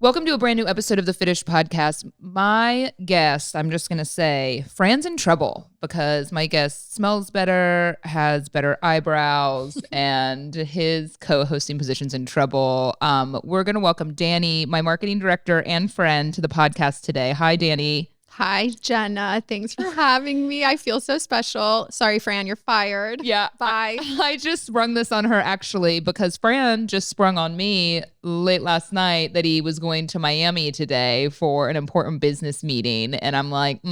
Welcome to a brand new episode of the Fitish podcast. My guest, I'm just going to say, Fran's in trouble because my guest smells better, has better eyebrows, and his co-hosting position's in trouble. We're going to welcome Dani, my marketing director and friend, to the podcast today. Hi, Dani. Hi, Jenna. Thanks for having me. I feel so special. Sorry, Fran, you're fired. Yeah. Bye. I just sprung this on her actually because Fran just sprung on me late last night that he was going to Miami today for an important business meeting. And I'm like,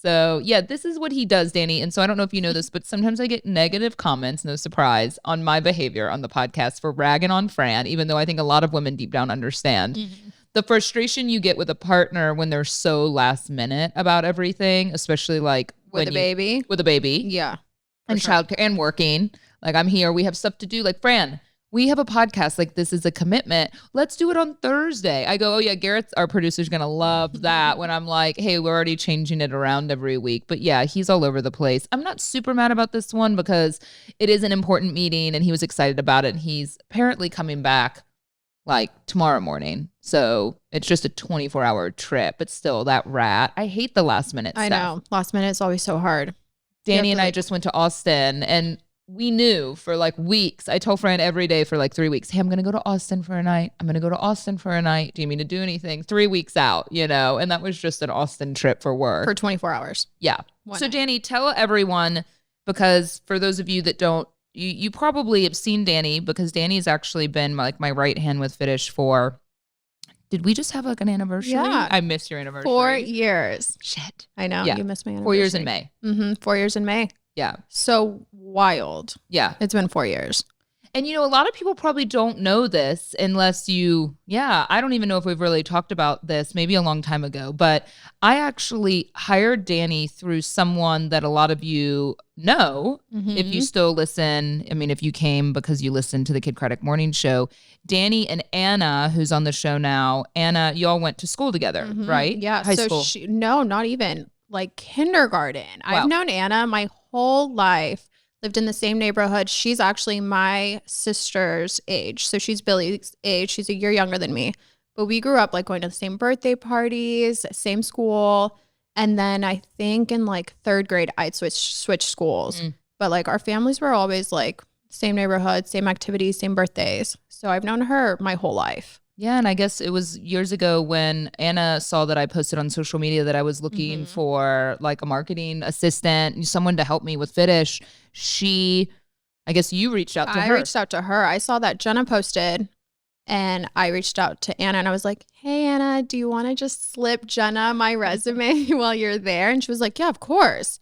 So yeah, this is what he does, Dani. And so I don't know if you know this, but sometimes I get negative comments, no surprise, on my behavior on the podcast for ragging on Fran, even though I think a lot of women deep down understand. The frustration you get with a partner when they're so last minute about everything, especially like With a baby. Yeah. And sure. childcare and working. Like, I'm here. We have stuff to do. Like, Fran, we have a podcast. Like, this is a commitment. Let's do it on Thursday. I go, oh yeah, Garrett's, our producer's going to love that when I'm like, hey, we're already changing it around every week. But yeah, he's all over the place. I'm not super mad about this one because it is an important meeting and he was excited about it. And he's apparently coming back like tomorrow morning. So it's just a 24-hour trip, but still that rat. I hate the last minute stuff. I know. Last minute is always so hard. Dani and I just went to Austin and we knew for like weeks. I told Fran every day for like 3 weeks, hey, I'm going to go to Austin for a night. I'm going to go to Austin for a night. Do you mean to do anything? 3 weeks out, you know? And that was just an Austin trip for work. For 24 hours. Yeah. So Dani, tell everyone, because for those of you that don't, you probably have seen Dani because Dani's actually been like my right hand with Fitish for, did we just have like an anniversary? Yeah. I missed your anniversary. 4 years. Shit. I know. Yeah. You missed my anniversary. 4 years in May. 4 years in May. Yeah. So wild. Yeah. It's been 4 years. And, you know, a lot of people probably don't know this unless I don't even know if we've really talked about this, maybe a long time ago, but I actually hired Dani through someone that a lot of you know, if you still listen. I mean, if you came because you listened to the Kid Craddock Morning Show, Dani and Anna, who's on the show now, Anna, y'all went to school together, right? Yeah. High school. No, not even like kindergarten. Wow. I've known Anna my whole life. Lived in the same neighborhood. She's actually my sister's age. So she's Billy's age. She's a year younger than me. But we grew up like going to the same birthday parties, same school. And then I think in like third grade, I'd switch schools. But like our families were always like same neighborhood, same activities, same birthdays. So I've known her my whole life. Yeah, and I guess it was years ago when Anna saw that I posted on social media that I was looking for like a marketing assistant, someone to help me with Fitish. I guess you reached out to her. I reached out to her. I saw that Jenna posted and I reached out to Anna and I was like, hey, Anna, do you want to just slip Jenna my resume while you're there? And she was like, yeah, of course.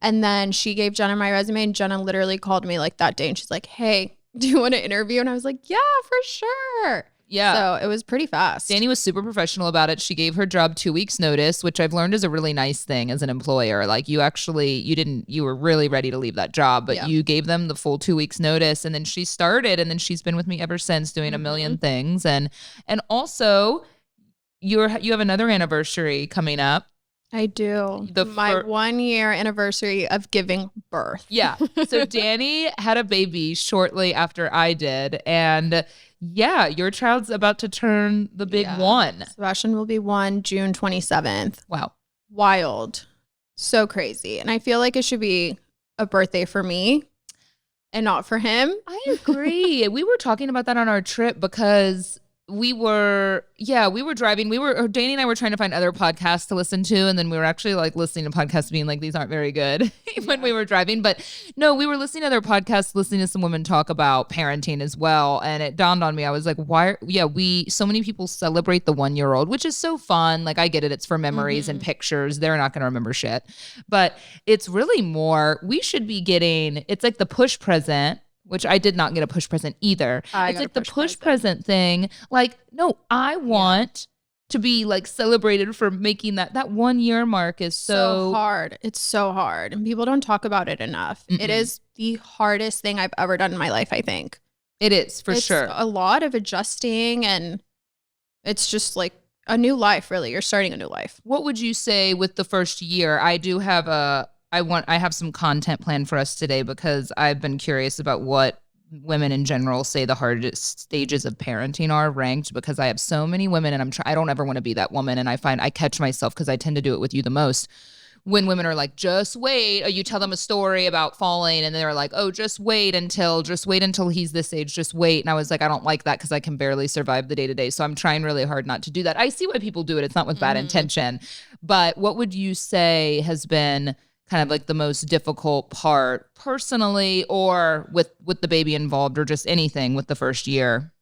And then she gave Jenna my resume and Jenna literally called me like that day and she's like, hey, do you want to interview? And I was like, yeah, for sure. Yeah. So it was pretty fast. Dani was super professional about it. She gave her job 2 weeks notice, which I've learned is a really nice thing as an employer. Like you were really ready to leave that job, but you gave them the full 2 weeks notice and then she started and then she's been with me ever since doing a million things. And also you have another anniversary coming up. I do. My 1 year anniversary of giving birth. Yeah. So Dani had a baby shortly after I did. And yeah, your child's about to turn the big one. Sebastian will be 1 June 27th. Wow. Wild. So crazy. And I feel like it should be a birthday for me and not for him. I agree. We were talking about that on our trip because we were driving. Dani and I were trying to find other podcasts to listen to. And then we were actually like listening to podcasts being like, these aren't very good when we were driving. But no, we were listening to other podcasts, listening to some women talk about parenting as well. And it dawned on me. I was like, so many people celebrate the 1 year old, which is so fun. Like I get it. It's for memories and pictures. They're not going to remember shit, but it's really more, we should be getting, it's like the push present, which I did not get a push present either. It's like the push present thing. Like, no, I want to be like celebrated for making that 1 year mark is so hard. It's so hard. And people don't talk about it enough. It is the hardest thing I've ever done in my life, I think. It is, for sure. A lot of adjusting and it's just like a new life, really. You're starting a new life. What would you say with the first year? I do have I have some content planned for us today because I've been curious about what women in general say the hardest stages of parenting are ranked, because I have so many women, and I don't ever want to be that woman. And I find I catch myself, because I tend to do it with you the most, when women are like, just wait, or you tell them a story about falling and they're like, oh, just wait until he's this age, just wait. And I was like, I don't like that, because I can barely survive the day to day. So I'm trying really hard not to do that. I see why people do it. It's not with bad intention. But what would you say has been kind of like the most difficult part personally, or with the baby involved, or just anything with the first year?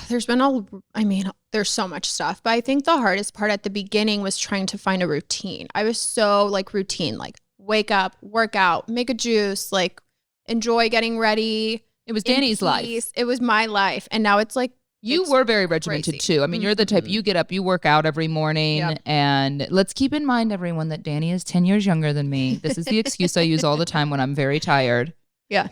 There's there's so much stuff, but I think the hardest part at the beginning was trying to find a routine. I was so like routine, like wake up, work out, make a juice, like enjoy getting ready. It was Dani's life. It was my life. And now it's like, you were very regimented too. I mean, you're the type, you get up, you work out every morning. And let's keep in mind, everyone, that Dani is 10 years younger than me. This is the excuse I use all the time when I'm very tired. Yeah.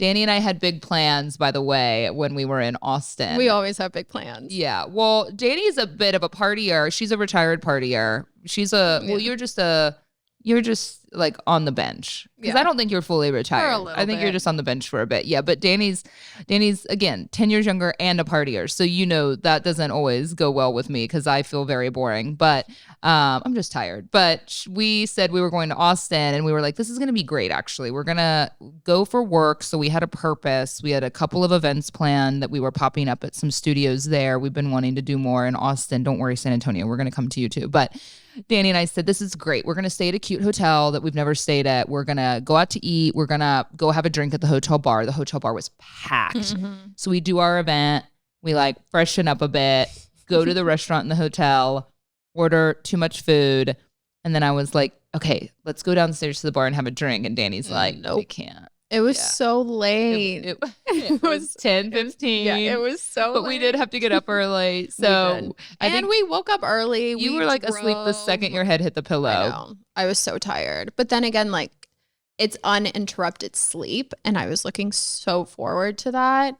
Dani and I had big plans, by the way, when we were in Austin. We always have big plans. Yeah. Well, Dani is a bit of a partier. She's a retired partier. Well, you're just like on the bench, because I don't think you're fully retired. I think you're just on the bench for a bit. Yeah. But Dani's again, 10 years younger and a partier. So, that doesn't always go well with me, because I feel very boring, but I'm just tired. But we said we were going to Austin, and we were like, this is going to be great. Actually, we're going to go for work. So we had a purpose. We had a couple of events planned that we were popping up at some studios there. We've been wanting to do more in Austin. Don't worry, San Antonio, we're going to come to you too. But Dani and I said, this is great. We're going to stay at a cute hotel that we've never stayed at. We're going to go out to eat. We're going to go have a drink at the hotel bar. The hotel bar was packed. So we do our event. We like freshen up a bit, go to the restaurant in the hotel, order too much food. And then I was like, okay, let's go downstairs to the bar and have a drink. And Dani's like, nope, we can't. It was so late. It was 10:15. Yeah, it was so late. But we did have to get up early. So I think we woke up early. You were like asleep the second your head hit the pillow. I know. I was so tired. But then again, like, it's uninterrupted sleep. And I was looking so forward to that.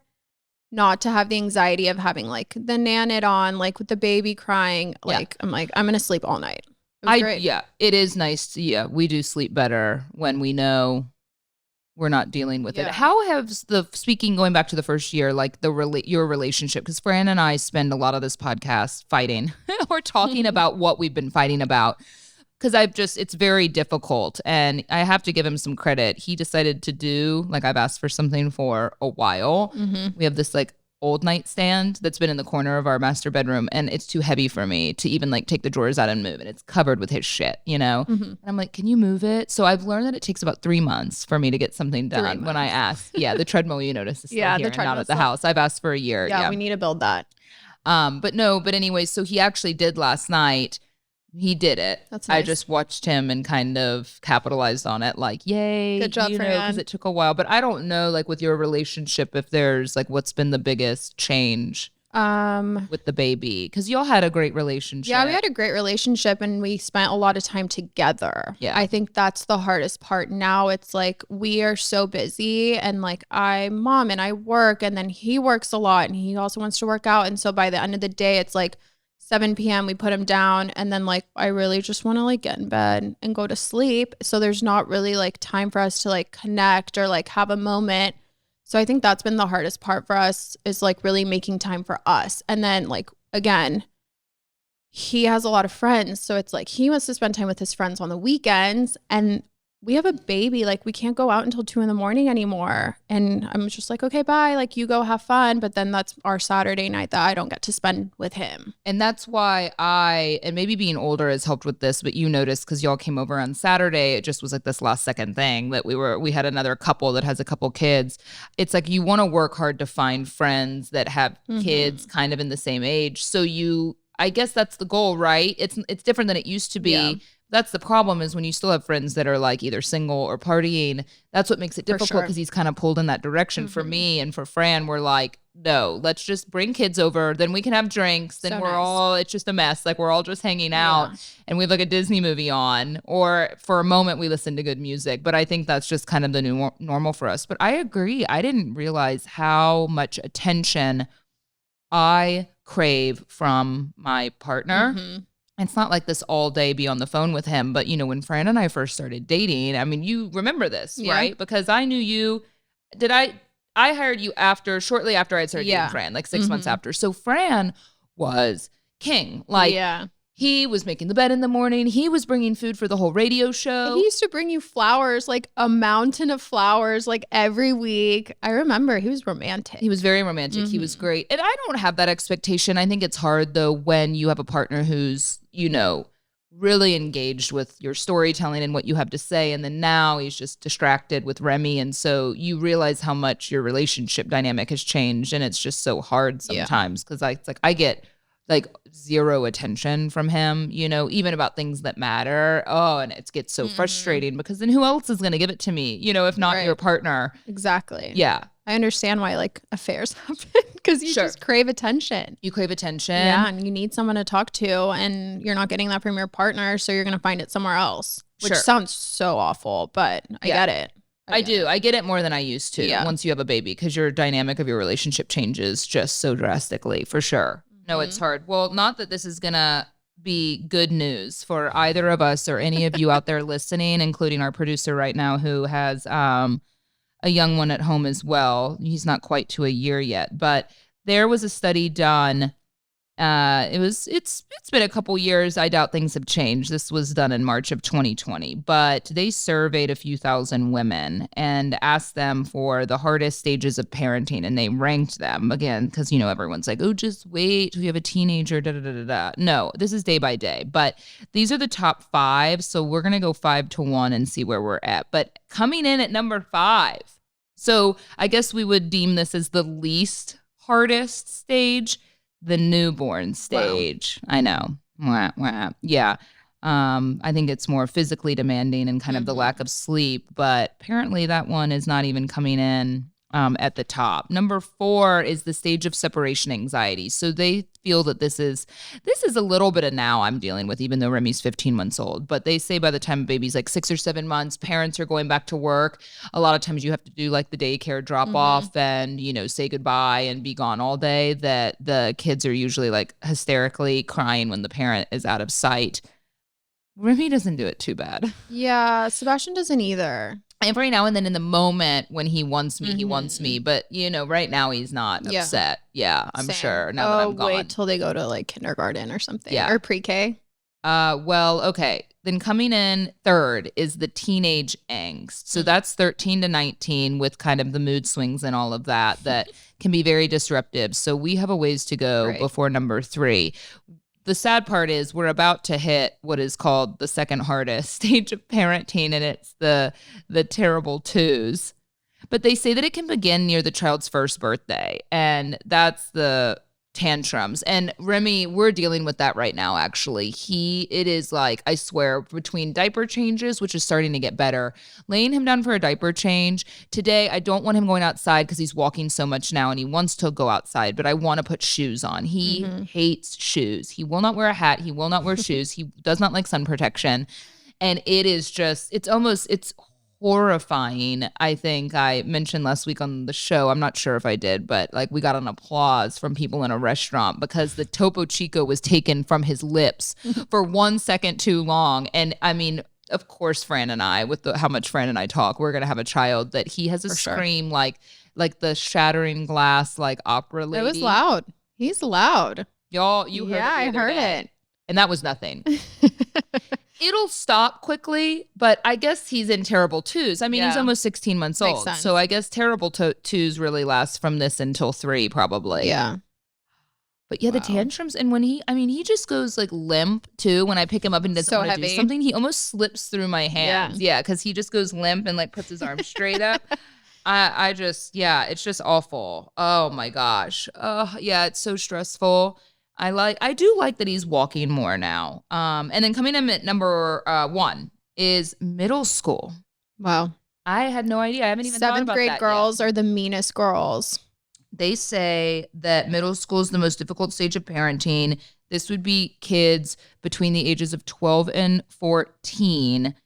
Not to have the anxiety of having like the Nanit on, like with the baby crying. Like, I'm like, I'm going to sleep all night. It was great. Yeah, it is nice. We do sleep better when we know we're not dealing with it. How has going back to the first year, like your relationship, because Fran and I spend a lot of this podcast fighting or talking about what we've been fighting about, because it's very difficult, and I have to give him some credit. He decided to do, like, I've asked for something for a while. We have this like old nightstand that's been in the corner of our master bedroom, and it's too heavy for me to even like take the drawers out and move, and it's covered with his shit, and I'm like, can you move it? So I've learned that it takes about 3 months for me to get something done. When I ask, the treadmill, you notice, is still here and not at the house. I've asked for a year. We need to build that. But anyway, so he actually did last night. He did it. That's nice. I just watched him and kind of capitalized on it. Like, yay. Good job, because it took a while. But I don't know, like, with your relationship, if there's, like, what's been the biggest change with the baby? Because y'all had a great relationship. Yeah, we had a great relationship, and we spent a lot of time together. Yeah. I think that's the hardest part. Now it's like we are so busy, and like I'm mom and I work, and then he works a lot, and he also wants to work out. And so by the end of the day, it's like 7 p.m. we put him down, and then like I really just want to like get in bed and go to sleep. So there's not really like time for us to like connect or like have a moment. So I think that's been the hardest part for us, is like really making time for us. And then like, again, he has a lot of friends. So it's like he wants to spend time with his friends on the weekends, and we have a baby. Like, we can't go out until 2 a.m. anymore. And I'm just like, okay, bye. Like, you go have fun. But then that's our Saturday night that I don't get to spend with him. And that's why and maybe being older has helped with this, but you noticed, because y'all came over on Saturday, it just was like this last second thing that we had another couple that has a couple kids. It's like you want to work hard to find friends that have kids kind of in the same age. So I guess that's the goal, right? It's different than it used to be. Yeah. That's the problem, is when you still have friends that are like either single or partying, that's what makes it difficult, because he's kind of pulled in that direction. For me and for Fran, we're like, no, let's just bring kids over. Then we can have drinks. Then it's just a mess. Like, we're all just hanging out and we have like a Disney movie on, or for a moment we listen to good music. But I think that's just kind of the new normal for us. But I agree. I didn't realize how much attention I crave from my partner. It's not like this all day be on the phone with him. But, when Fran and I first started dating, I mean, you remember this, right? Because I knew you. I hired you shortly after I started dating Fran, like 6 months after. So Fran was king. Like, he was making the bed in the morning. He was bringing food for the whole radio show. He used to bring you flowers, like a mountain of flowers, like every week. I remember he was romantic. He was very romantic. He was great. And I don't have that expectation. I think it's hard, though, when you have a partner who's, you know, really engaged with your storytelling and what you have to say. And then now he's just distracted with Remy. And so you realize how much your relationship dynamic has changed. And it's just so hard sometimes because it's like I get like zero attention from him, you know, even about things that matter. Oh, and it gets so frustrating because then who else is going to give it to me, you know, if not your partner? Exactly. Yeah. I understand why like affairs happen because you just crave attention. You crave attention. Yeah, and you need someone to talk to and you're not getting that from your partner, so you're going to find it somewhere else, which sounds so awful, but I get it. I do. I get it more than I used to once you have a baby because your dynamic of your relationship changes just so drastically, for sure. No, it's hard. Well, not that this is going to be good news for either of us or any of you out there listening, including our producer right now who has a young one at home as well. He's not quite to a year yet, but there was a study done. It's been a couple years. I doubt things have changed. This was done in March of 2020, but they surveyed a few thousand women and asked them for the hardest stages of parenting, and they ranked them again because, you know, everyone's like, oh, just wait till you have a teenager, da da da da da. No, this is day by day, but these are the top 5. So we're gonna go 5 to 1 and see where we're at. But coming in at number 5, so I guess we would deem this as the least hardest stage. The newborn stage. Wow. I know. Wah, wah. Yeah. I think it's more physically demanding and kind of the lack of sleep, but apparently that one is not even coming in at the top. Number 4 is the stage of separation anxiety. So they feel that this is a little bit of now I'm dealing with, even though Remy's 15 months old. But they say by the time baby's like 6 or 7 months, parents are going back to work. A lot of times you have to do like the daycare drop off and, you know, say goodbye and be gone all day, that the kids are usually like hysterically crying when the parent is out of sight. Remy doesn't do it too bad. Yeah, Sebastian doesn't either. Every now and then in the moment when he wants me, he wants me. But, you know, right now he's not upset. Yeah, I'm sure. Now that I'm gone. Wait till they go to like kindergarten or something. Yeah. Or pre-K. Well, okay. Then coming in 3rd is the teenage angst. So that's 13 to 19 with kind of the mood swings and all of that can be very disruptive. So we have a ways to go before number 3. The sad part is we're about to hit what is called the second hardest stage of parenting, and it's the terrible twos. But they say that it can begin near the child's first birthday, and that's the tantrums. And Remy, we're dealing with that right now, actually. It is like, I swear, between diaper changes, which is starting to get better, laying him down for a diaper change. Today, I don't want him going outside because he's walking so much now and he wants to go outside, but I want to put shoes on. He hates shoes. He will not wear a hat. He will not wear shoes. He does not like sun protection. And it is just, it's horrifying. I think I mentioned last week on the show, I'm not sure if I did, but like we got an applause from people in a restaurant because the Topo Chico was taken from his lips for 1 second too long. And I mean, of course, Fran and I, with how much Fran and I talk, we're going to have a child that he has a scream like the shattering glass, like opera lady. It was loud. He's loud. Y'all, you heard it. Yeah, I heard it. And that was nothing. It'll stop quickly, but I guess he's in terrible twos. I mean, he's almost 16 months old. So I guess terrible twos really last from this until 3 probably. Yeah. But yeah, the tantrums. And when he just goes like limp too. When I pick him up and doesn't want to do something, he almost slips through my hands. Yeah, because he just goes limp and like puts his arms straight up. It's just awful. Oh my gosh. Yeah, it's so stressful. I do like that he's walking more now. And then coming in at number 1 is middle school. Wow. I had no idea. I haven't even thought about that 7th grade girls are the meanest girls. They say that middle school is the most difficult stage of parenting. This would be kids between the ages of 12 and 14.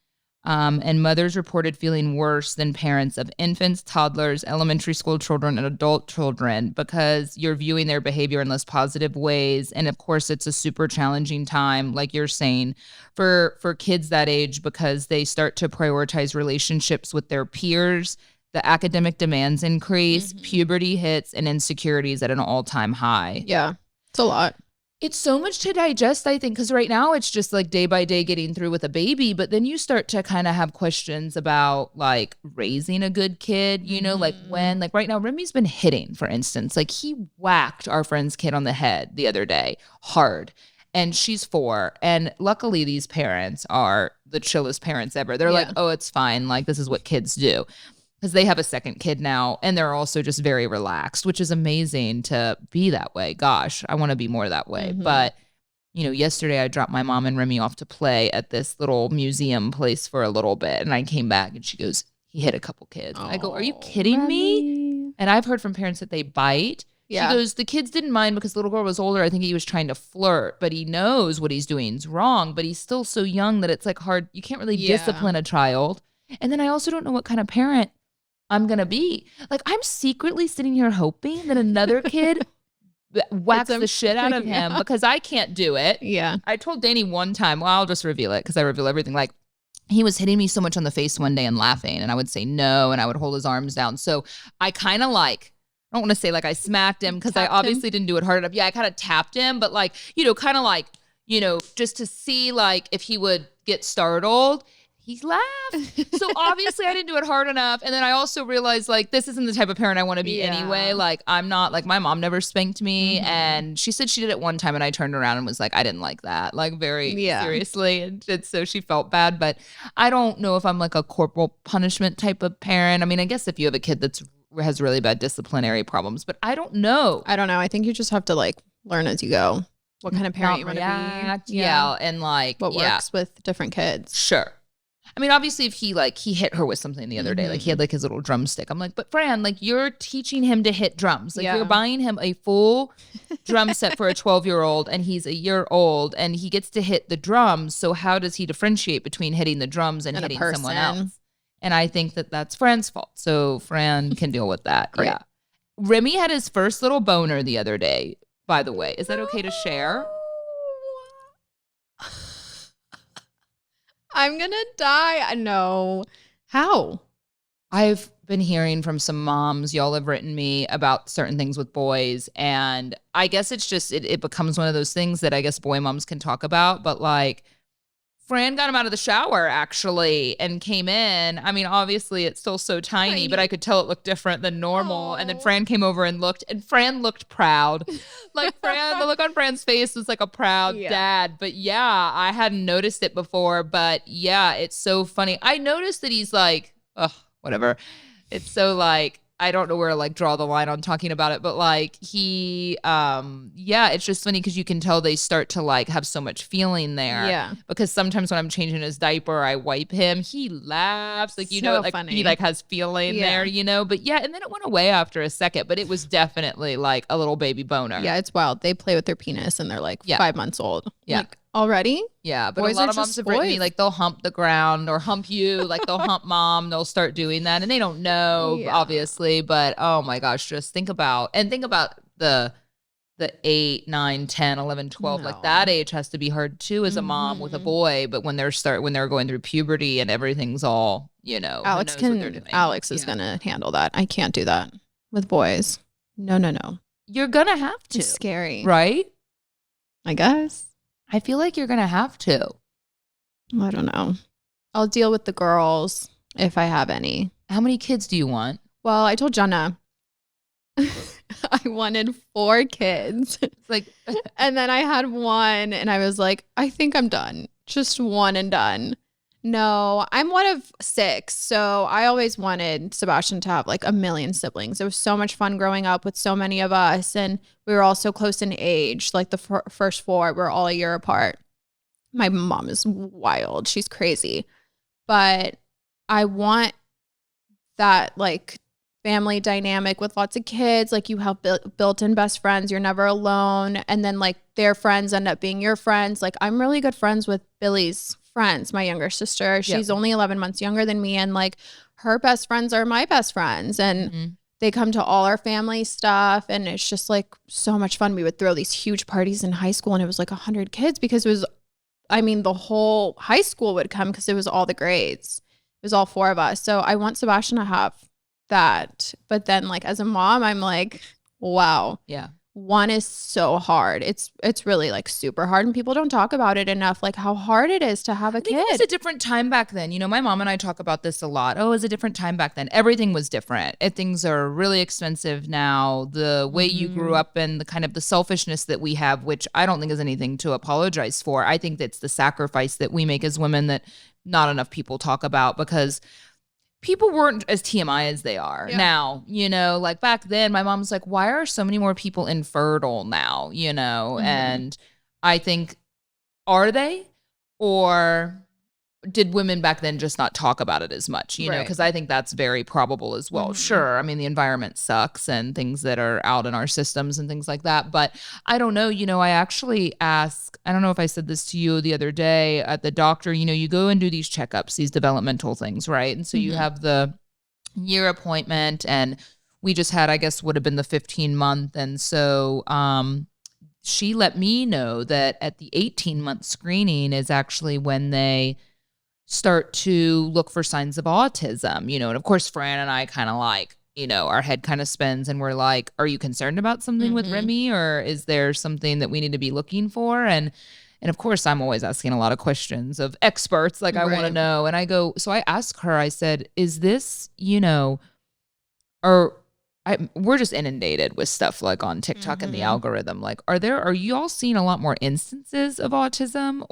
And mothers reported feeling worse than parents of infants, toddlers, elementary school children, and adult children because you're viewing their behavior in less positive ways. And of course, it's a super challenging time, like you're saying, for kids that age because they start to prioritize relationships with their peers the academic demands increase, puberty hits, and insecurities at an all-time high. Yeah, it's a lot. It's so much to digest, I think, because right now it's just like day by day getting through with a baby. But then you start to kind of have questions about like raising a good kid, you know, like when, like right now, Remy's been hitting, for instance, like he whacked our friend's kid on the head the other day hard. And she's 4. And luckily, these parents are the chillest parents ever. They're like, oh, it's fine. Like, this is what kids do. Because they have a second kid now, and they're also just very relaxed, which is amazing to be that way. Gosh, I want to be more that way. But, you know, yesterday I dropped my mom and Remy off to play at this little museum place for a little bit. And I came back and she goes, he hit a couple kids. I go, are you kidding me? And I've heard from parents that they bite. Yeah. She goes, the kids didn't mind because the little girl was older. I think he was trying to flirt, but he knows what he's doing is wrong. But he's still so young that it's like hard. You can't really discipline a child. And then I also don't know what kind of parent I'm going to be. Like, I'm secretly sitting here hoping that another kid whacks the shit out of him because I can't do it. Yeah. I told Dani one time, well, I'll just reveal it because I reveal everything. Like, he was hitting me so much on the face one day and laughing, and I would say no, and I would hold his arms down. So I kind of like, I don't want to say like I smacked him because I obviously didn't do it hard enough. Yeah, I kind of tapped him, but like, you know, kind of like, you know, just to see like if he would get startled. He laughed. So obviously I didn't do it hard enough. And then I also realized like this isn't the type of parent I want to be anyway. Like I'm not, like my mom never spanked me. And she said she did it one time and I turned around and was like, I didn't like that. Like very seriously. And so she felt bad. But I don't know if I'm like a corporal punishment type of parent. I mean, I guess if you have a kid that's has really bad disciplinary problems, but I don't know. I don't know. I think you just have to like learn as you go what kind of parent you want to be. Yeah. And like what works with different kids. Sure. I mean, obviously, if he hit her with something the other day, like he had like his little drumstick. I'm like, but Fran, like you're teaching him to hit drums. Like you're buying him a full drum set for a 12-year-old and he's a year old and he gets to hit the drums. So how does he differentiate between hitting the drums and hitting someone else? And I think that that's Fran's fault. So Fran can deal with that. Great. Yeah. Remy had his first little boner the other day, by the way. Is that okay to share? I'm going to die. No. How? I've been hearing from some moms. Y'all have written me about certain things with boys. And I guess it's just, it becomes one of those things that I guess boy moms can talk about. But like, Fran got him out of the shower actually and came in. I mean, obviously it's still so tiny, but I could tell it looked different than normal. And then Fran came over and looked, and Fran looked proud. Like Fran, the look on Fran's face was like a proud dad. But yeah, I hadn't noticed it before. But yeah, it's so funny. I noticed that he's like, ugh, whatever. It's so like, I don't know where to like draw the line on talking about it, but like he, it's just funny because you can tell they start to like have so much feeling there. Yeah. Because sometimes when I'm changing his diaper, I wipe him, he laughs, like, you know, like funny. He like has feeling there, you know, but yeah. And then it went away after a second, but it was definitely like a little baby boner. Yeah. It's wild. They play with their penis and they're like 5 months old. Yeah. Like, already? Yeah, but boys a lot of moms have written me like they'll hump the ground or hump you, like they'll hump mom, they'll start doing that and they don't know obviously, but oh my gosh, just think about the 8, 9, 10, 11, 12, like that age has to be hard too as a mom with a boy, but when they're going through puberty and everything's all, you know, Alex is going to handle that. I can't do that with boys. No. You're going to have to. It's scary. Right? I guess. I feel like you're going to have to. I don't know. I'll deal with the girls if I have any. How many kids do you want? Well, I told Jenna I wanted 4 kids. Like, and then I had one and I was like, I think I'm done. Just one and done. No, I'm one of 6. So I always wanted Sebastian to have like a million siblings. It was so much fun growing up with so many of us. And we were all so close in age. Like the first 4 were all a year apart. My mom is wild. She's crazy. But I want that like family dynamic with lots of kids. Like you have built-in best friends. You're never alone. And then like their friends end up being your friends. Like I'm really good friends with Billy's friends, my younger sister. She's only 11 months younger than me. And like her best friends are my best friends. And they come to all our family stuff. And it's just like so much fun. We would throw these huge parties in high school and it was like 100 kids because it was, I mean, the whole high school would come because it was all the grades. It was all 4 of us. So I want Sebastian to have that. But then like as a mom, I'm like, wow. Yeah. One is so hard. It's really like super hard, and people don't talk about it enough, like how hard it is to have a I think kid. it was a different time back then. You know, my mom and I talk about this a lot. Oh, it was a different time back then. Everything was different. Things are really expensive now. The way you grew up and the kind of the selfishness that we have, which I don't think is anything to apologize for. I think that's the sacrifice that we make as women that not enough people talk about, because people weren't as TMI as they are now, you know, like back then my mom's like, why are so many more people infertile now, you know? And I think, are they? Or did women back then just not talk about it as much, you know? Because I think that's very probable as well. Sure, I mean, the environment sucks and things that are out in our systems and things like that. But I don't know, you know, I actually ask, I don't know if I said this to you the other day at the doctor, you know, you go and do these checkups, these developmental things, right? And so you have the year appointment, and we just had, I guess, would have been the 15-month. And so she let me know that at the 18-month screening is actually when they start to look for signs of autism, you know. And of course, Fran and I kind of like, you know, our head kind of spins and we're like, are you concerned about something with Remy, or is there something that we need to be looking for? And of course, I'm always asking a lot of questions of experts. Like I want to know. And I go, so I asked her, I said, is this, you know, we're just inundated with stuff like on TikTok and the algorithm. Like, are you all seeing a lot more instances of autism?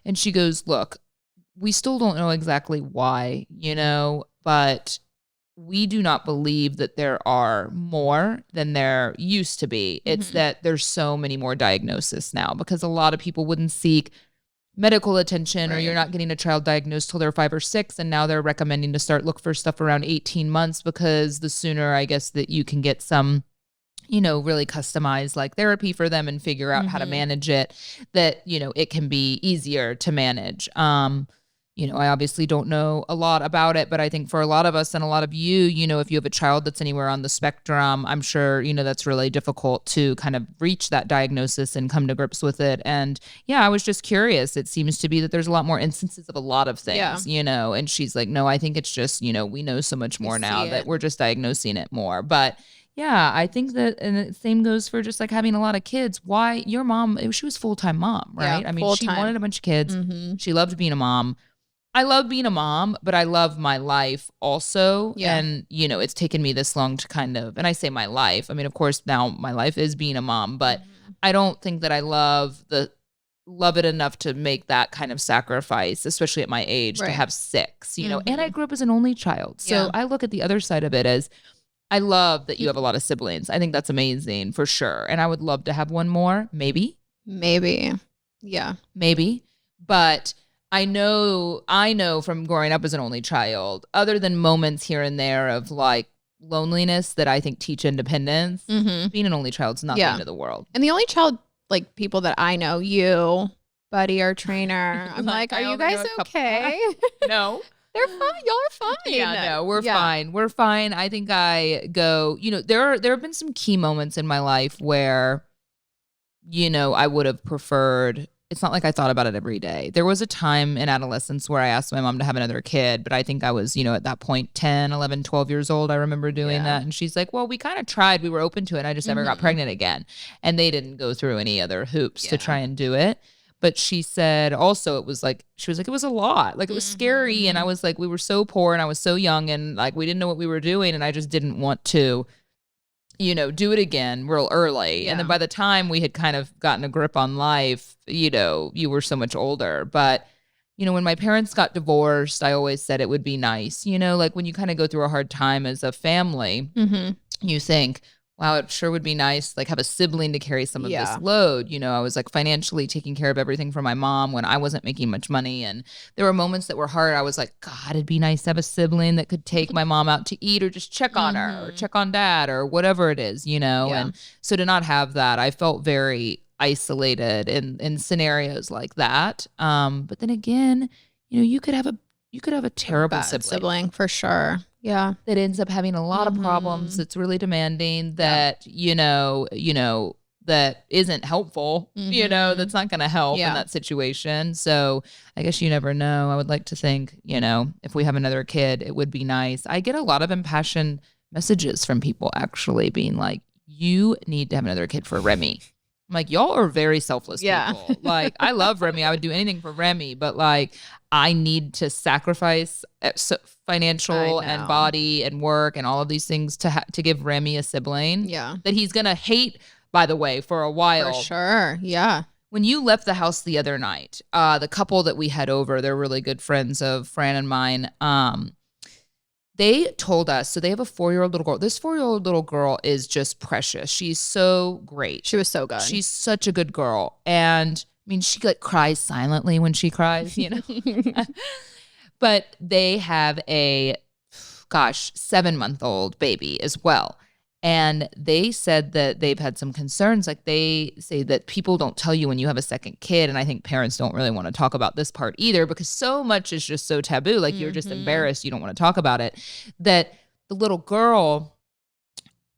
And she goes, look, we still don't know exactly why, you know, but we do not believe that there are more than there used to be. It's that there's so many more diagnoses now, because a lot of people wouldn't seek medical attention, or you're not getting a child diagnosed till they're 5 or 6. And now they're recommending to look for stuff around 18 months, because the sooner, I guess, that you can get some, you know, really customized like therapy for them and figure out how to manage it, that, you know, it can be easier to manage. You know, I obviously don't know a lot about it, but I think for a lot of us and a lot of you, you know, if you have a child that's anywhere on the spectrum, I'm sure, you know, that's really difficult to kind of reach that diagnosis and come to grips with it. And yeah, I was just curious. It seems to be that there's a lot more instances of a lot of things, you know, and she's like, no, I think it's just, you know, we know so much more now that we're just diagnosing it more. But yeah, I think that, and the same goes for just like having a lot of kids. Why your mom, she was full-time mom, right? I mean, she wanted a bunch of kids. She loved being a mom. I love being a mom, but I love my life also. And, you know, it's taken me this long to kind of, and I say my life, I mean, of course, now my life is being a mom, but I don't think that I love it enough to make that kind of sacrifice, especially at my age, to have 6, you know, and I grew up as an only child. So I look at the other side of it as, I love that you have a lot of siblings. I think that's amazing for sure. And I would love to have one more, maybe. Yeah. Maybe. But I know from growing up as an only child, other than moments here and there of like loneliness that I think teach independence, being an only child's not the end of the world. And the only child, like people that I know, you, Buddy, our trainer, I'm like, are you guys okay? No. They're fine. Y'all are fine. Yeah, no, we're fine. We're fine. I think I go, you know, there have been some key moments in my life where, you know, I would have preferred, it's not like I thought about it every day. There was a time in adolescence where I asked my mom to have another kid, but I think I was, you know, at that point, 10, 11, 12 years old. I remember doing that. And she's like, well, we kind of tried. We were open to it. And I just never got pregnant again. And they didn't go through any other hoops to try and do it. But she said also it was like, she was like, it was a lot. Like it was scary. And I was like, we were so poor and I was so young and like we didn't know what we were doing. And I just didn't want to, you know, do it again real early. And then by the time we had kind of gotten a grip on life, you know, you were so much older. But, you know, when my parents got divorced, I always said it would be nice, you know, like when you kind of go through a hard time as a family, you think, wow, it sure would be nice, like have a sibling to carry some of this load. You know, I was like financially taking care of everything for my mom when I wasn't making much money. And there were moments that were hard. I was like, God, it'd be nice to have a sibling that could take my mom out to eat or just check on her or check on dad or whatever it is, you know? And so to not have that, I felt very isolated in scenarios like that. But then again, you know, you could have a terrible sibling for sure. Yeah. That ends up having a lot of problems. That's really demanding, that, you know, that isn't helpful, that's not going to help in that situation. So I guess you never know. I would like to think, if we have another kid, it would be nice. I get a lot of impassioned messages from people actually being like, you need to have another kid for Remy. I'm like, y'all are very selfless people. Like, I love Remy. I would do anything for Remy, but like, I need to sacrifice financial and body and work and all of these things to give Remy a sibling that he's going to hate, by the way, for a while. For sure. Yeah. When you left the house the other night, the couple that we had over, they're really good friends of Fran and mine. They told us, so they have a 4-year-old little girl. This 4-year-old little girl is just precious. She's so great. She was so good. She's such a good girl. And I mean, she like cries silently when she cries, But they have a, 7-month-old baby as well. And they said that they've had some concerns. Like they say that people don't tell you when you have a second kid. And I think parents don't really want to talk about this part either because so much is just so taboo. Like you're just embarrassed. You don't want to talk about it. That the little girl,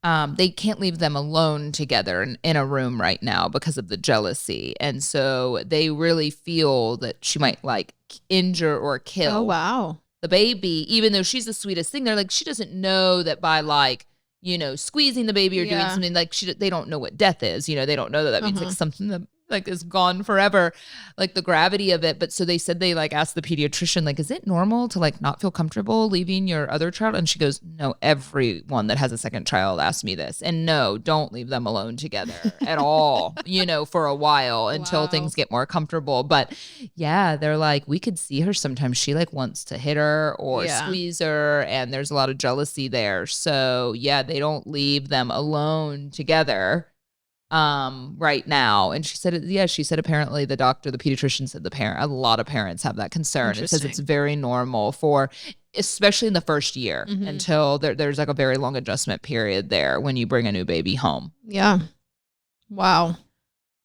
they can't leave them alone together in a room right now because of the jealousy. And so they really feel that she might like injure or kill the baby, even though she's the sweetest thing. They're like, she doesn't know that by like, squeezing the baby or doing something like they don't know what death is. They don't know that means like something that like is gone forever, like the gravity of it. But so they said they like asked the pediatrician, like, is it normal to like not feel comfortable leaving your other child? And she goes, no, everyone that has a second child asks me this. And no, don't leave them alone together at all, for a while until things get more comfortable. But yeah, they're like, we could see her sometimes. She like wants to hit her or squeeze her. And there's a lot of jealousy there. So yeah, they don't leave them alone together right now. And she said, apparently the pediatrician said a lot of parents have that concern. It says it's very normal especially in the first year until there's like a very long adjustment period there when you bring a new baby home. Yeah. Wow.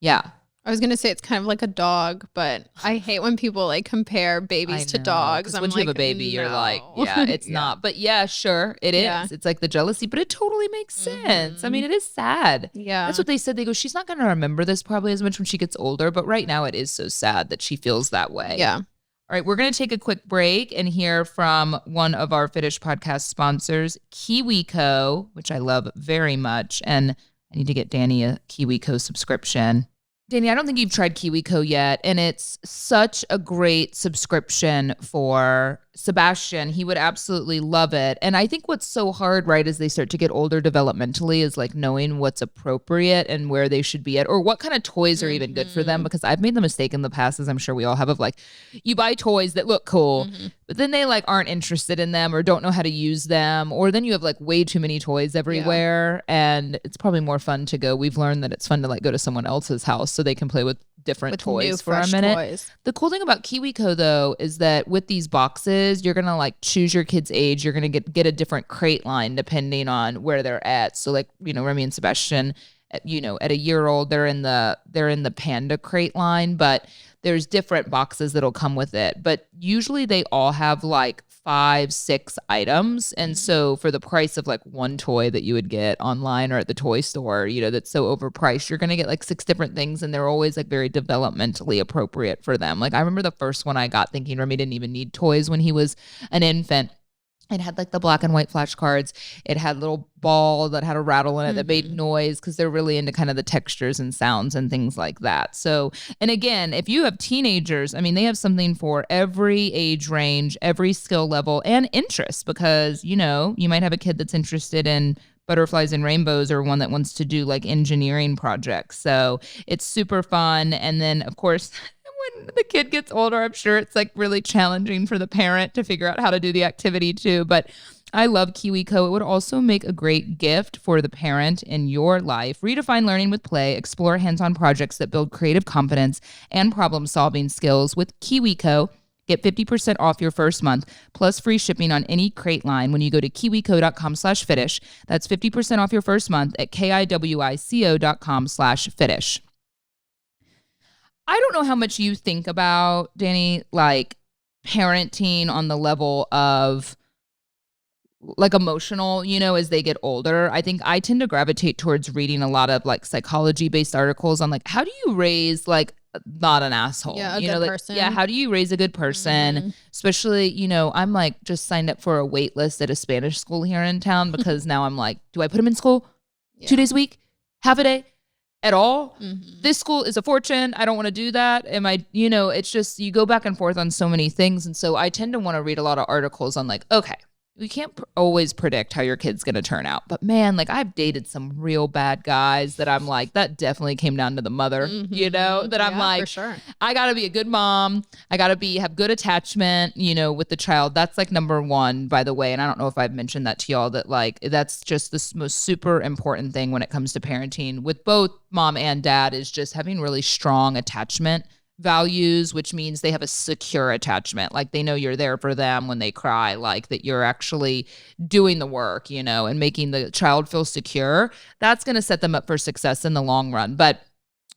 Yeah. I was going to say it's kind of like a dog, but I hate when people like compare babies to dogs. Once you have a baby, you're like, it's not. But yeah, sure, it is. It's like the jealousy, but it totally makes sense. I mean, it is sad. Yeah. That's what they said. They go, she's not going to remember this probably as much when she gets older, but right now it is so sad that she feels that way. Yeah. All right, we're going to take a quick break and hear from one of our Fitish podcast sponsors, Kiwico, which I love very much. And I need to get Dani a Kiwico subscription. Dani, I don't think you've tried Kiwico yet, and it's such a great subscription for Sebastian. He would absolutely love it. And I think what's so hard, right, as they start to get older developmentally is like knowing what's appropriate and where they should be at or what kind of toys are even good for them. Because I've made the mistake in the past, as I'm sure we all have, of like you buy toys that look cool, but then they like aren't interested in them or don't know how to use them. Or then you have like way too many toys everywhere. And it's probably more fun to go. We've learned that it's fun to like go to someone else's house so they can play with different toys new, for a minute. The cool thing about Kiwico though is that with these boxes, you're gonna like choose your kid's age. You're gonna get a different crate line depending on where they're at. So like Remy and Sebastian, at a year old, they're in the panda crate line, but there's different boxes that'll come with it. But usually they all have like 5-6 items. And so for the price of like one toy that you would get online or at the toy store, that's so overpriced, you're going to get like 6 different things. And they're always like very developmentally appropriate for them. Like I remember the first one I got thinking Remy didn't even need toys when he was an infant. It had like the black and white flashcards. It had a little ball that had a rattle in it that made noise because they're really into kind of the textures and sounds and things like that. So, and again, if you have teenagers, I mean, they have something for every age range, every skill level and interest because, you might have a kid that's interested in butterflies and rainbows or one that wants to do like engineering projects. So it's super fun. And then, of course, when the kid gets older, I'm sure it's like really challenging for the parent to figure out how to do the activity too. But I love Kiwico. It would also make a great gift for the parent in your life. Redefine learning with play. Explore hands-on projects that build creative confidence and problem-solving skills with Kiwico. Get 50% off your first month plus free shipping on any crate line when you go to kiwico.com/Fitish. That's 50% off your first month at kiwico.com/Fitish. I don't know how much you think about, Dani, like parenting on the level of like emotional, you know, as they get older. I think I tend to gravitate towards reading a lot of like psychology based articles on like, how do you raise like not an asshole? Yeah, a you good know, like, person. yeah, how do you raise a good person? Especially, you know, I'm like just signed up for a wait list at a Spanish school here in town because now I'm like, do I put him in school 2 days a week, half a day? At all? This school is a fortune. I don't want to do that. Am I, you know, it's just you go back and forth on so many things. And so I tend to want to read a lot of articles on like, okay, we can't always predict how your kid's going to turn out. But man, like I've dated some real bad guys that I'm like, that definitely came down to the mother, you know, that I'm like, for sure. I got to be a good mom. I got to have good attachment, you know, with the child. That's like number one, by the way. And I don't know if I've mentioned that to y'all, that like, that's just the most super important thing when it comes to parenting with both mom and dad is just having really strong attachment values, which means they have a secure attachment. Like they know you're there for them when they cry, like that you're actually doing the work, you know, and making the child feel secure. That's going to set them up for success in the long run. But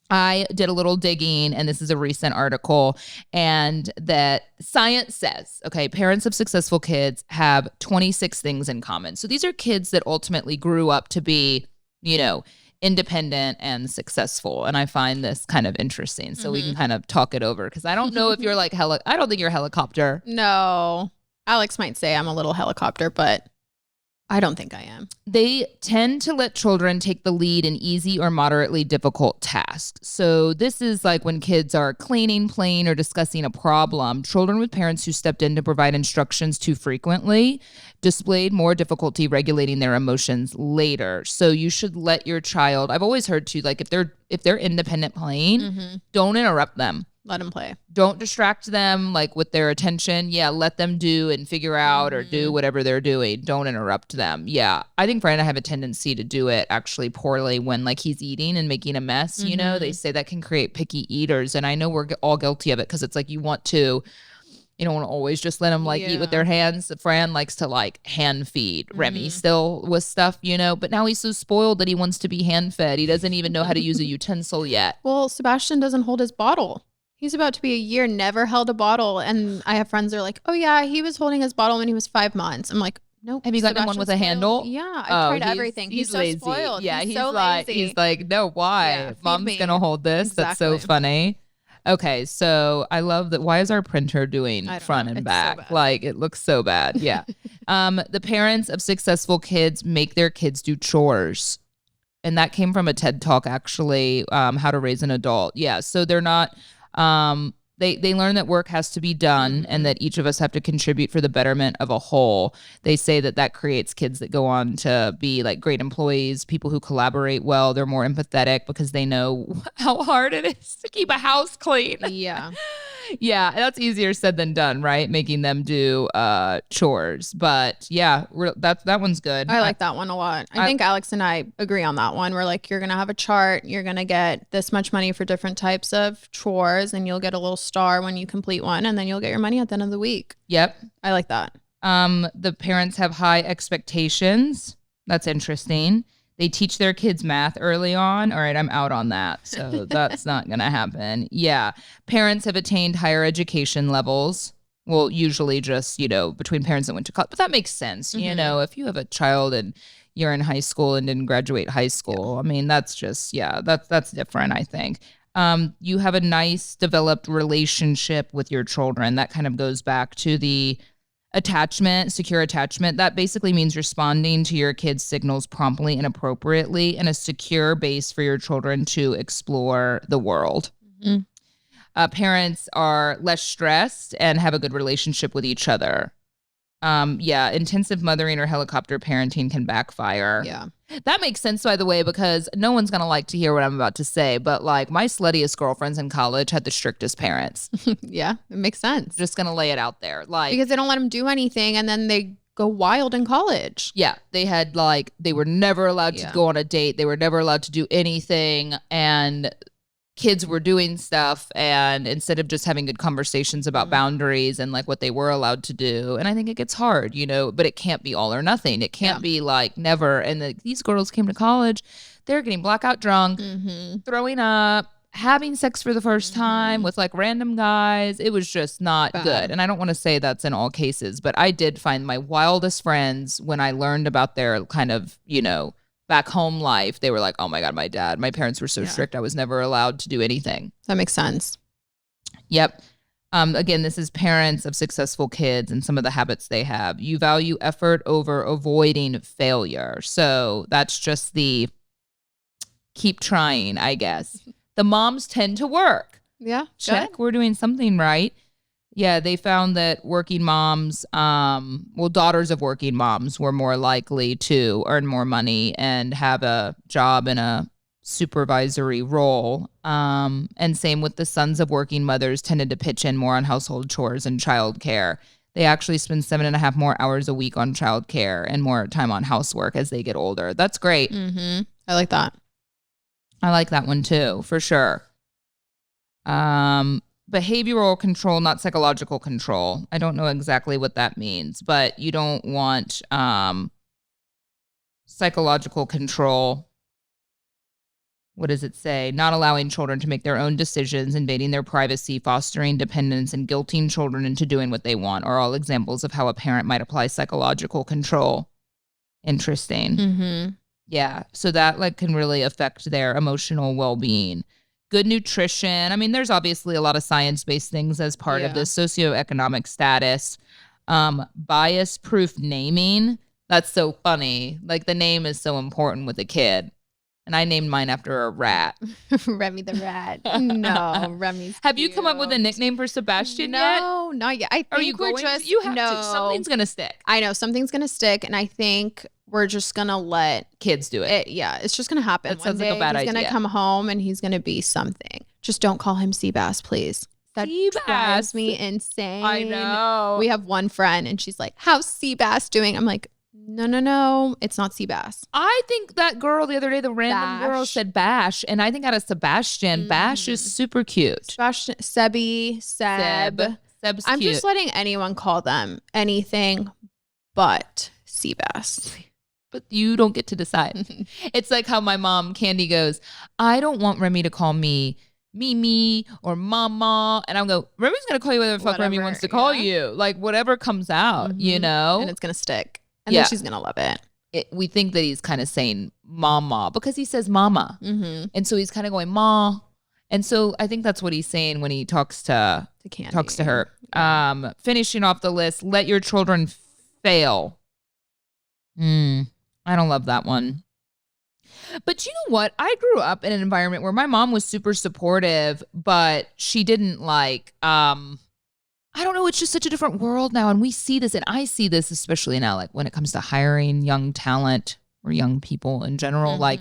I did a little digging, and this is a recent article, and that science says, okay, parents of successful kids have 26 things in common. So these are kids that ultimately grew up to be, you know, independent and successful. And I find this kind of interesting. So we can kind of talk it over because I don't know if you're like, I don't think you're a helicopter. No. Alex might say I'm a little helicopter, but I don't think I am. They tend to let children take the lead in easy or moderately difficult tasks. So this is like when kids are cleaning, playing, or discussing a problem. Children with parents who stepped in to provide instructions too frequently displayed more difficulty regulating their emotions later. So you should let your child, I've always heard too, like if they're independent playing, don't interrupt them. Let them play. Don't distract them like with their attention. Yeah, let them do and figure out or do whatever they're doing. Don't interrupt them. Yeah, I think Brian and I have a tendency to do it actually poorly when like he's eating and making a mess. You know, they say that can create picky eaters. And I know we're all guilty of it because it's like you don't want to always just let them like eat with their hands. Fran likes to like hand feed Remy still with stuff, you know, but now he's so spoiled that he wants to be hand fed. He doesn't even know how to use a utensil yet. Well, Sebastian doesn't hold his bottle. He's about to be a year, never held a bottle. And I have friends that are like, oh yeah, he was holding his bottle when he was 5 months. I'm like, nope. Have you gotten one with a handle? Yeah, I've tried everything. He's so lazy. spoiled. Yeah, he's so lazy. He's like, no, why? Yeah, Mom's going to hold this. Exactly. That's so funny. Okay, so I love that. Why is our printer doing front and back? So like it looks so bad. Yeah. The parents of successful kids make their kids do chores. And that came from a TED Talk, actually, how to raise an adult. Yeah, so they're not... They learn that work has to be done and that each of us have to contribute for the betterment of a whole. They say that creates kids that go on to be like great employees, people who collaborate well. They're more empathetic because they know how hard it is to keep a house clean. Yeah. Yeah, that's easier said than done, right? Making them do chores. But yeah, that one's good. I like that one a lot. I think Alex and I agree on that one. We're like, you're going to have a chart. You're going to get this much money for different types of chores, and you'll get a little star when you complete one, and then you'll get your money at the end of the week. Yep. I like that. The parents have high expectations. That's interesting. They teach their kids math early on. All right, I'm out on that. So that's not going to happen. Yeah. Parents have attained higher education levels. Well, usually just, you know, between parents that went to college. But that makes sense. You know, if you have a child and you're in high school and didn't graduate high school, I mean, that's just, that's different, I think. You have a nice developed relationship with your children. That kind of goes back to the secure attachment. That basically means responding to your kids' signals promptly and appropriately and a secure base for your children to explore the world. Parents are less stressed and have a good relationship with each other. Intensive mothering or helicopter parenting can backfire. Yeah. That makes sense, by the way, because no one's going to like to hear what I'm about to say, but like my sluttiest girlfriends in college had the strictest parents. Yeah, it makes sense. Just going to lay it out there. Like, because they don't let them do anything and then they go wild in college. Yeah, they had like, they were never allowed to go on a date. They were never allowed to do anything. And kids were doing stuff, and instead of just having good conversations about boundaries and like what they were allowed to do. And I think it gets hard, you know, but it can't be all or nothing. It can't be like never. And these girls came to college, they're getting blackout drunk, throwing up, having sex for the first time with like random guys. It was just not good. And I don't want to say that's in all cases, but I did find my wildest friends when I learned about their kind of, you know, back home life. They were like, oh my God, my parents were so strict. I was never allowed to do anything. That makes sense. Yep. Again, this is parents of successful kids and some of the habits they have. You value effort over avoiding failure. So that's just the keep trying, I guess. The moms tend to work. Yeah. Check. We're doing something right. Yeah, they found that working moms, daughters of working moms were more likely to earn more money and have a job in a supervisory role. And same with the sons of working mothers tended to pitch in more on household chores and childcare. They actually spend 7.5 more hours a week on childcare and more time on housework as they get older. That's great. Mm-hmm. I like that. I like that one too, for sure. Behavioral control, not psychological control. I don't know exactly what that means, but you don't want psychological control. What does it say? Not allowing children to make their own decisions, invading their privacy, fostering dependence, and guilting children into doing what they want are all examples of how a parent might apply psychological control. Interesting. Mm-hmm. Yeah. So that like can really affect their emotional well-being. Good nutrition. I mean, there's obviously a lot of science-based things as part of this. Socioeconomic status. Bias-proof naming. That's so funny. Like the name is so important with a kid. And I named mine after a rat. Remy the rat. No, Remy's Have you come up with a nickname for Sebastian yet? No, not yet. I think You have to. Something's going to stick. I know something's going to stick. And I think we're just going to let kids do it. It's just going to happen. That sounds like a bad idea. He's going to come home and he's going to be something. Just don't call him Seabass, please. That drives me insane. I know. We have one friend and she's like, how's Seabass doing? I'm like, no, it's not Seabass. I think that girl the other day, the random girl said Bash, and I think out of Sebastian, Bash is super cute. Sebastian, Seb's Seb's I'm cute. just letting anyone call them anything but Seabass. But you don't get to decide. It's like how my mom, Candy, goes, I don't want Remy to call me Mimi or Mama. And I'll go, Remy's going to call you whatever the fuck Remy wants to call you. Like whatever comes out, you know? And it's going to stick. And then she's going to love it. We think that he's kind of saying Mama because he says Mama. Mm-hmm. And so he's kind of going Ma. And so I think that's what he's saying when he talks to Candy. Talks to her. Yeah. Finishing off the list, let your children fail. I don't love that one. But you know what? I grew up in an environment where my mom was super supportive, but she didn't like, I don't know. It's just such a different world now. And we see this, and I see this especially now, like when it comes to hiring young talent or young people in general. Like,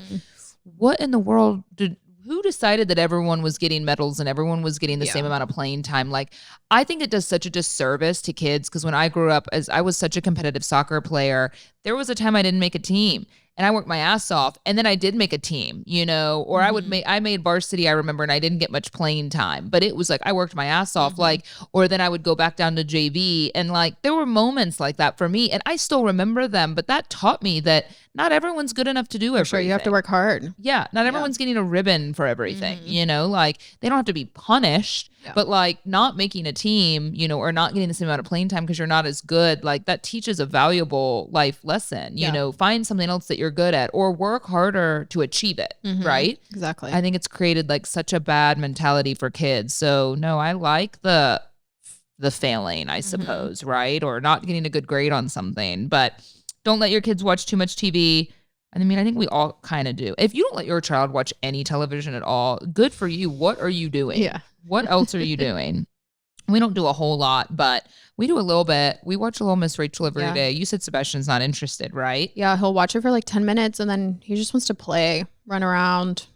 what in the world who decided that everyone was getting medals and everyone was getting the same amount of playing time? Like, I think it does such a disservice to kids because when I grew up, as I was such a competitive soccer player, there was a time I didn't make a team. And I worked my ass off. And then I did make a team, you know, or I made varsity, I remember, and I didn't get much playing time. But it was like I worked my ass off, like, or then I would go back down to JV. And like there were moments like that for me. And I still remember them. But that taught me that not everyone's good enough to do everything. Sure, you have to work hard. Yeah. Not everyone's getting a ribbon for everything, you know, like they don't have to be punished. But like not making a team, you know, or not getting the same amount of playing time because you're not as good, like that teaches a valuable life lesson. You know, find something else that you're good at or work harder to achieve it, right? Exactly. I think it's created like such a bad mentality for kids. So no, I like the failing, I suppose, right? Or not getting a good grade on something. But don't let your kids watch too much TV. I mean, I think we all kind of do. If you don't let your child watch any television at all, good for you. What are you doing? Yeah. What else are you doing? We don't do a whole lot, but we do a little bit. We watch a little Miss Rachel every day. You said Sebastian's not interested, right? Yeah, he'll watch it for like 10 minutes and then he just wants to play, run around.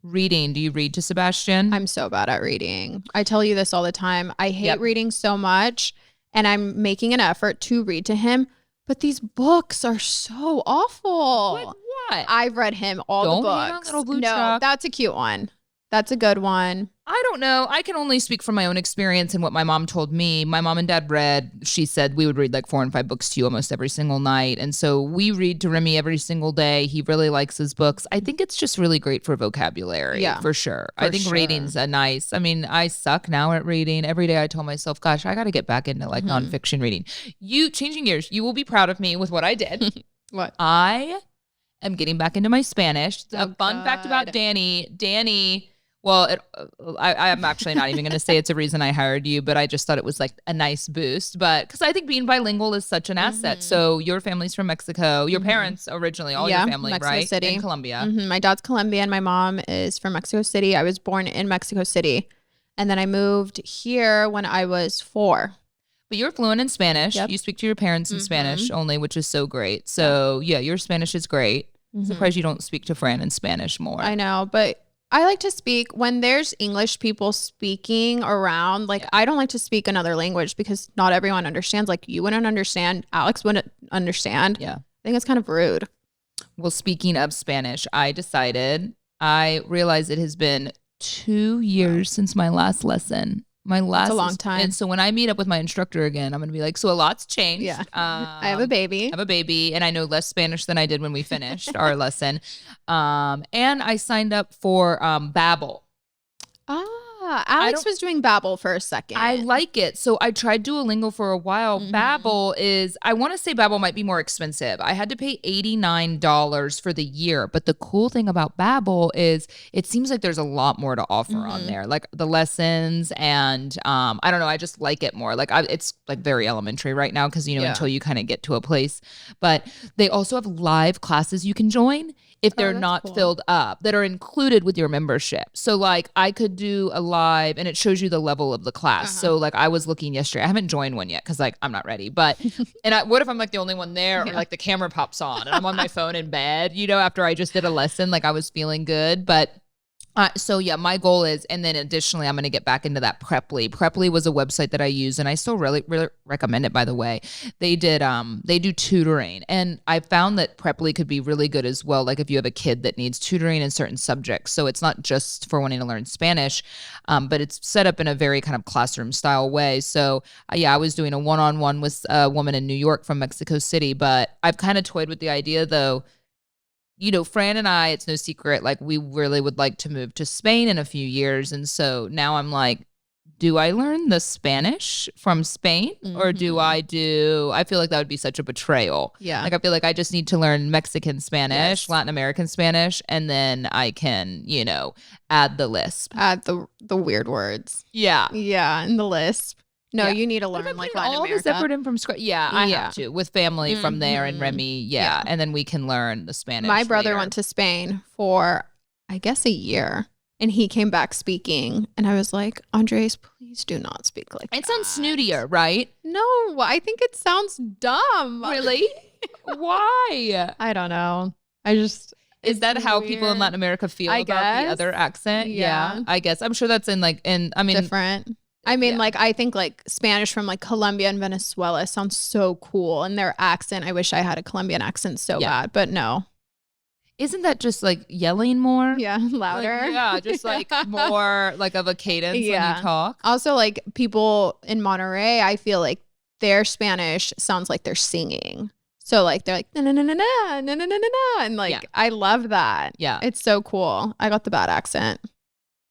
Reading. Do you read to Sebastian? I'm so bad at reading. I tell you this all the time. I hate reading so much and I'm making an effort to read to him. But these books are so awful. What? I've read him all the books. Hang on, Little Blue Truck. That's a cute one. That's a good one. I don't know. I can only speak from my own experience and what my mom told me. My mom and dad read. She said we would read like 4 and 5 books to you almost every single night. And so we read to Remy every single day. He really likes his books. I think it's just really great for vocabulary. For sure. I think reading's I suck now at reading. Every day I tell myself, gosh, I got to get back into like nonfiction reading. Changing gears, you will be proud of me with what I did. What? I am getting back into my Spanish. A fun fact about Dani. Well, I'm actually not even going to say it's a reason I hired you, but I just thought it was like a nice boost. But because I think being bilingual is such an asset. So your family's from Mexico. Your parents originally, all your family, Mexico right? City. In Colombia. My dad's Colombian. My mom is from Mexico City. I was born in Mexico City. And then I moved here when I was 4. But you're fluent in Spanish. Yep. You speak to your parents in Spanish only, which is so great. So yeah, your Spanish is great. Surprised you don't speak to Fran in Spanish more. I know, but I like to speak when there's English people speaking around. Like, I don't like to speak another language because not everyone understands. Like, you wouldn't understand. Alex wouldn't understand. Yeah. I think it's kind of rude. Well, speaking of Spanish, I realized it has been 2 years since my last lesson. That's a long time. And so when I meet up with my instructor again, I'm going to be like, so a lot's changed. Yeah. I have a baby. And I know less Spanish than I did when we finished our lesson. And I signed up for Babbel. Alex was doing Babbel for a second. I like it. So I tried Duolingo for a while. Babbel I want to say Babbel might be more expensive. I had to pay $89 for the year. But the cool thing about Babbel is it seems like there's a lot more to offer on there. Like the lessons and I don't know. I just like it more. Like it's like very elementary right now because, until you kind of get to a place. But they also have live classes you can join if they're not filled up that are included with your membership. So like I could do a live and it shows you the level of the class. So like I was looking yesterday, I haven't joined one yet because like I'm not ready, but what if I'm like the only one there or like the camera pops on and I'm on my phone in bed, after I just did a lesson, like I was feeling good. But so yeah, my goal is, and then additionally, I'm going to get back into that Preply. Preply was a website that I use, and I still really, really recommend it. By the way, they do tutoring, and I found that Preply could be really good as well. Like if you have a kid that needs tutoring in certain subjects, so it's not just for wanting to learn Spanish, but it's set up in a very kind of classroom style way. So yeah, I was doing a one-on-one with a woman in New York from Mexico City, but I've kind of toyed with the idea though. Fran and I, it's no secret, like we really would like to move to Spain in a few years. And so now I'm like, do I learn the Spanish from Spain or I feel like that would be such a betrayal. Yeah. Like I feel like I just need to learn Mexican Spanish, Latin American Spanish, and then I can, add the lisp. Add the weird words. Yeah. Yeah, and the lisp. No, you need to learn like Latin all America. This effort in from scratch. Yeah, I have to with family from there and Remy. Yeah, and then we can learn the Spanish. My brother later. went to Spain for, I guess, a year, and he came back speaking, and I was like, Andres, please do not speak like that. It sounds snootier, right? No, I think it sounds dumb. Really? Why? I don't know. Is that how people in Latin America feel about the other accent? Yeah, I guess. I'm sure that's different. I think like Spanish from like Colombia and Venezuela sounds so cool. And their accent, I wish I had a Colombian accent so bad, but no. Isn't that just like yelling more? Yeah, louder. Like, just like more like of a cadence when you talk. Also like people in Monterey, I feel like their Spanish sounds like they're singing. So like they're like na na na na na na na na na, and like I love that. Yeah, it's so cool. I got the bad accent.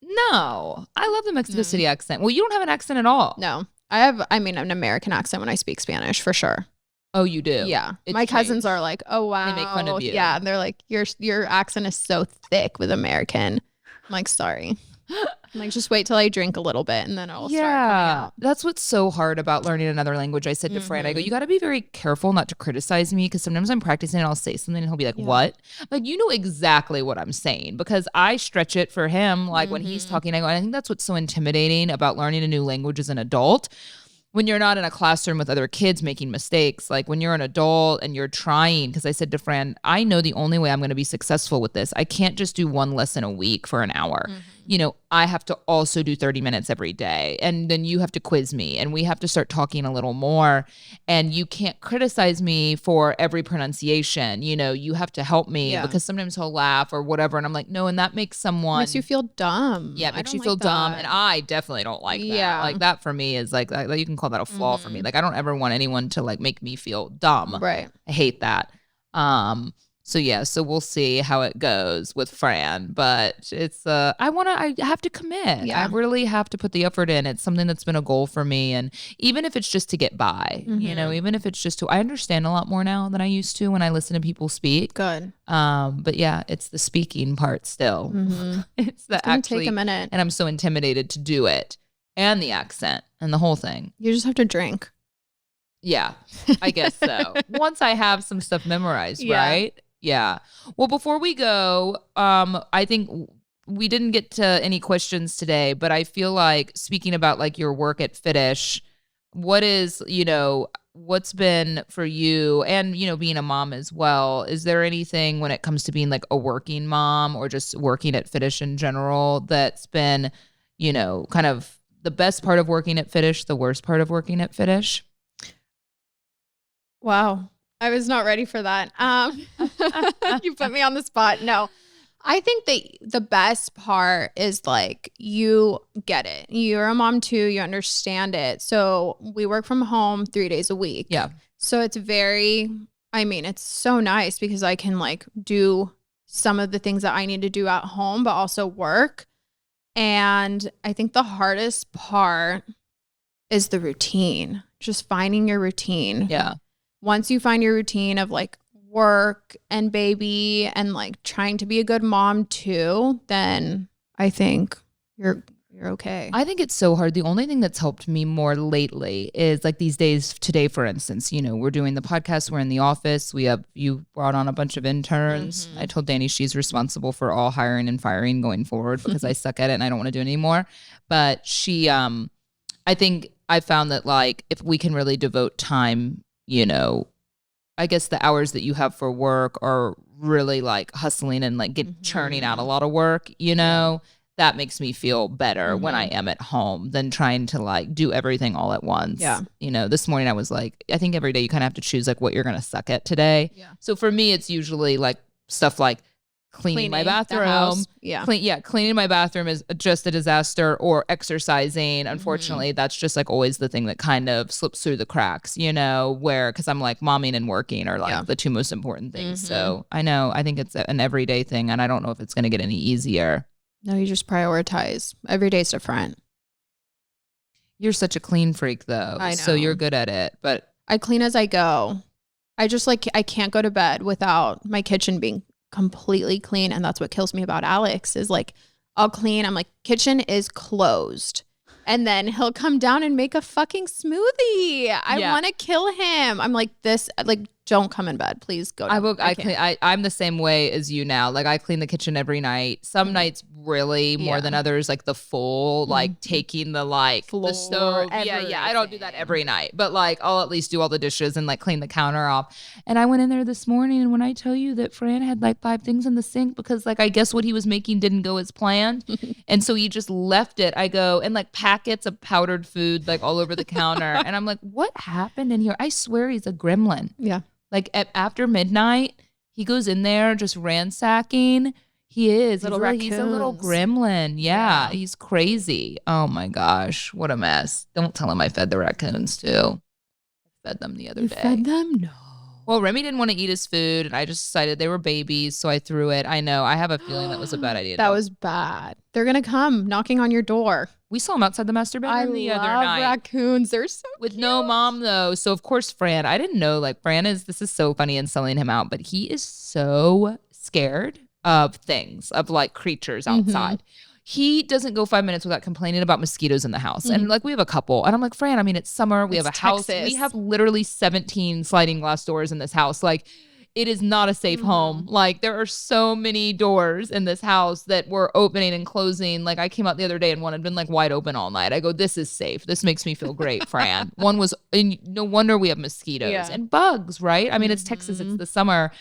No, I love the Mexico City accent. Well, you don't have an accent at all. No, I have, an American accent when I speak Spanish for sure. Oh, you do? Yeah. My cousins are like, oh, wow. They make fun of you. Yeah. And they're like, your accent is so thick with American. I'm like, sorry. I'm like, just wait till I drink a little bit and then it'll start coming out. That's what's so hard about learning another language. I said to Fran, I go, you got to be very careful not to criticize me because sometimes I'm practicing and I'll say something and he'll be like, what? Like, you know exactly what I'm saying because I stretch it for him. Like when he's talking, I go, I think that's what's so intimidating about learning a new language as an adult. When you're not in a classroom with other kids making mistakes, like when you're an adult and you're trying, because I said to Fran, I know the only way I'm going to be successful with this, I can't just do one lesson a week for an hour. I have to also do 30 minutes every day. And then you have to quiz me and we have to start talking a little more. And you can't criticize me for every pronunciation. You have to help me because sometimes he'll laugh or whatever. And I'm like, no, and that makes someone. Makes you feel dumb. Yeah, it makes you feel dumb. And I definitely don't like that. Yeah. Like that for me is like you can call that a flaw for me. Like I don't ever want anyone to like make me feel dumb. Right. I hate that. So we'll see how it goes with Fran, but it's I have to commit. Yeah. I really have to put the effort in. It's something that's been a goal for me, and even if it's just to get by, even if it's just I understand a lot more now than I used to when I listen to people speak. Good. But yeah, it's the speaking part still. It's gonna take a minute, and I'm so intimidated to do it, and the accent and the whole thing. You just have to drink. Yeah, I guess so. Once I have some stuff memorized, right? Yeah. Well, before we go, I think we didn't get to any questions today, but I feel like speaking about like your work at Fitish, what is, what's been for you and, being a mom as well, is there anything when it comes to being like a working mom or just working at Fitish in general that's been, kind of the best part of working at Fitish, the worst part of working at Fitish? Wow. I was not ready for that. You put me on the spot. No, I think the best part is like, you get it. You're a mom too. You understand it. So we work from home 3 days a week. Yeah. So it's it's so nice because I can like do some of the things that I need to do at home, but also work. And I think the hardest part is the routine, just finding your routine. Yeah. Once you find your routine of like work and baby and like trying to be a good mom too, then I think you're okay. I think it's so hard. The only thing that's helped me more lately is like these days, today, for instance, we're doing the podcast. We're in the office. You brought on a bunch of interns. I told Dani she's responsible for all hiring and firing going forward because I suck at it and I don't want to do it anymore. But she, I think I found that like if we can really devote time, I guess the hours that you have for work are really like hustling and like churning out a lot of work, that makes me feel better when I am at home than trying to like do everything all at once. Yeah. This morning I was like, I think every day you kind of have to choose like what you're going to suck at today. Yeah. So for me, it's usually like stuff like cleaning my bathroom. Cleaning my bathroom is just a disaster, or exercising. Unfortunately, that's just like always the thing that kind of slips through the cracks, because I'm like momming and working are like the two most important things. So I think it's an everyday thing and I don't know if it's going to get any easier. No, you just prioritize. Every day's different. You're such a clean freak though. I know. So you're good at it, but I clean as I go. I just like, I can't go to bed without my kitchen being completely clean. And that's what kills me about Alex is like, I'll clean. I'm like, kitchen is closed. And then he'll come down and make a fucking smoothie. I want to kill him. I'm like, don't come in bed. Please go down. I'm the same way as you now. Like I clean the kitchen every night. Some nights really more than others, like the full, like taking the like floor, the stove. everything. Yeah. I don't do that every night, but like I'll at least do all the dishes and like clean the counter off. And I went in there this morning and when I tell you that Fran had like 5 things in the sink because like I guess what he was making didn't go as planned. And so he just left it. I go and like packets of powdered food like all over the counter. And I'm like, what happened in here? I swear he's a gremlin. Yeah. Like after midnight, he goes in there just ransacking. He is. He's a little gremlin. Yeah, he's crazy. Oh my gosh, what a mess. Don't tell him I fed the raccoons too. I fed them the other day. Fed them? No. Well, Remy didn't want to eat his food, and I just decided they were babies, so I threw it. I know. I have a feeling that was a bad idea. That was bad. They're going to come knocking on your door. We saw him outside the master bedroom the other night. I love raccoons. They're so with cute. no mom, though. So, of course, Fran, I didn't know, like, this is so funny and selling him out, but he is so scared of things, of, like, creatures outside. He doesn't go 5 minutes without complaining about mosquitoes in the house. And like we have a couple. And I'm like, Fran, I mean, it's summer. We have a house. We have literally 17 sliding glass doors in this house. Like it is not a safe home. Like there are so many doors in this house that were opening and closing. Like I came out the other day and one had been like wide open all night. I go, this is safe. This makes me feel great, Fran. One was, and no wonder we have mosquitoes and bugs, right? I mean, it's Texas. It's the summer.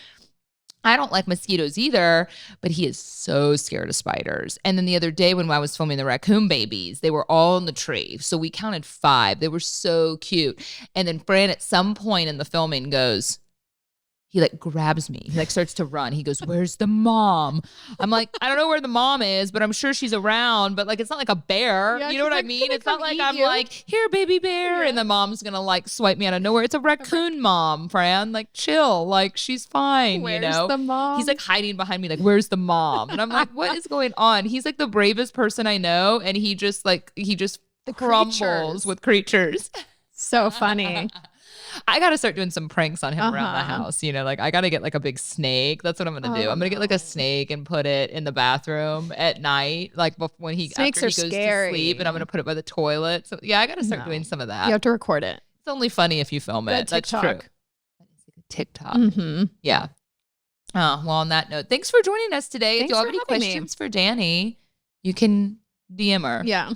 I don't like mosquitoes either, but he is so scared of spiders. And then the other day when I was filming the raccoon babies, they were all in the tree. So we counted 5. They were so cute. And then Fran at some point in the filming goes, he like grabs me. He like starts to run. He goes, "Where's the mom?" I'm like, I don't know where the mom is, but I'm sure she's around. But like, it's not like a bear. Yeah, you know what I like, mean? "Can I It's not come like eat I'm you?" like, "Here, baby bear," and the mom's gonna like swipe me out of nowhere. It's a raccoon mom, Fran. Like, chill. Like, she's fine. Where's you know. the mom? He's like hiding behind me. Like, where's the mom? And I'm like, what is going on? He's like the bravest person I know, and he just crumbles creatures. with creatures. So funny. I got to start doing some pranks on him around the Uh-huh. house. You know, like I got to get like a big snake. That's what I'm going to do. I'm going to get like a snake and put it in the bathroom at night, like when Snakes after are he goes scary. to sleep, and I'm going to put it by the toilet. So yeah, I got to start No. doing some of that. You have to record it. It's only funny if you film it. Good That's true. TikTok. That is like a TikTok. Mm-hmm. Yeah. Oh, well, on that note, thanks for joining us today. Thanks if you have for any having me. questions for Dani, you can DM her. Yeah.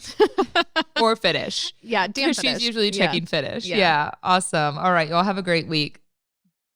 Or Fitish. Yeah. Damn Because she's usually checking Fitish. Yeah. Yeah. Awesome. All right. Y'all have a great week.